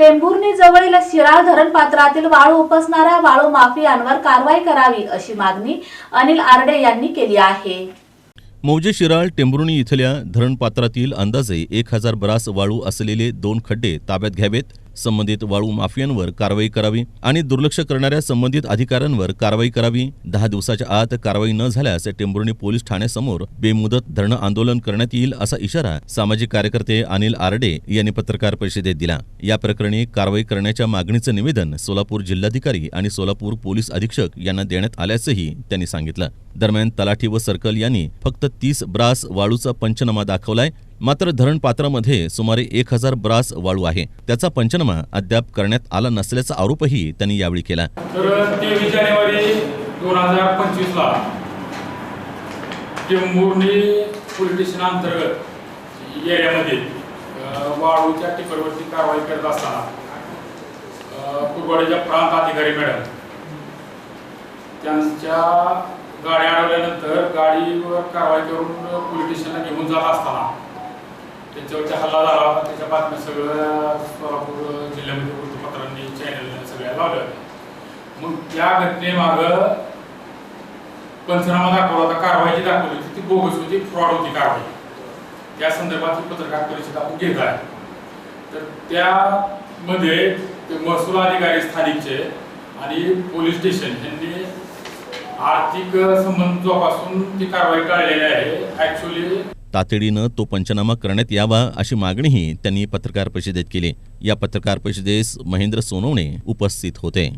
टेंभुर्णी जवळील शिराळ धरण पात्रातील वाळू उपसणाऱ्या वाळू माफियांवर कारवाई करावी अशी मागणी अनिल आरडे यांनी केली आहे। मौजे शिराळ टेंभुर्णी इथल्या धरण पात्रातील अंदाजे 1000 ब्रास वाळू असलेले 2 खड्डे ताब्यात घ्यावेत, संबंधित वाळू माफियांवर कारवाई करावी आणि दुर्लक्ष करणाऱ्या संबंधित अधिकाऱ्यांवर कारवाई करावी। 10 दिवसाच्या आत कारवाई न झाल्यास टेंभुर्णी पोलीस ठाण्यासमोर बेमुदत धरणं आंदोलन करण्यात येईल असा इशारा सामाजिक कार्यकर्ते अनिल आरडे यांनी पत्रकार परिषदेत दिला। या प्रकरणी कारवाई करण्याच्या मागणीचं निवेदन सोलापूर जिल्हाधिकारी आणि सोलापूर पोलीस अधीक्षक यांना देण्यात आल्याचंही त्यांनी सांगितलं। दरम्यान तलाठी व सर्कल यांनी फक्त 30 ब्रास वाळूचा पंचनामा दाखवलाय, मात्र धरण पात्रामध्ये सुमारे 1000 ब्रास वाळू आहे, त्याचा पंचनामा अद्याप करण्यात आला नसल्याचा आरोपही त्यांनी यावेळी केला। तर 23 जानेवारी 2025 ला टेंभुर्णी पोलीस स्टेशन अंतर्गत एरियामध्ये वाळूच्या टिपरवरती कारवाई करत असताना कुरवाडीच्या प्रांत अधिकारी मॅडम त्यांच्या गाडी अडवल्यानंतर गाडीवर कारवाई करून पोलीस स्टेशनला घेऊन जात असताना त्यांच्यावरती हल्ला झाला होता। त्याच्या बातम्या सगळं सोलापूर जिल्ह्यामध्ये वृत्तपत्रांनी चॅनलने सगळ्या लावलं। मग त्या घटनेमागं पंचनामा दाखवला होता, कारवाई जी दाखवली होती ती बोगस होती, फ्रॉड होती कारवाई। त्या संदर्भात पत्रकार परिषद आपण घेत आहे। तर त्यामध्ये महसूल अधिकारी स्थानिकचे आणि पोलीस स्टेशन यांनी आर्थिक संबंध जोपासून ती कारवाई टाळलेली आहे। ऍक्च्युअली तातडीनं तो पंचनामा करण्यात यावा अशी मागणीही त्यांनी पत्रकार परिषदेत केली। या पत्रकार परिषदेस महेंद्र सोनवणे उपस्थित होते।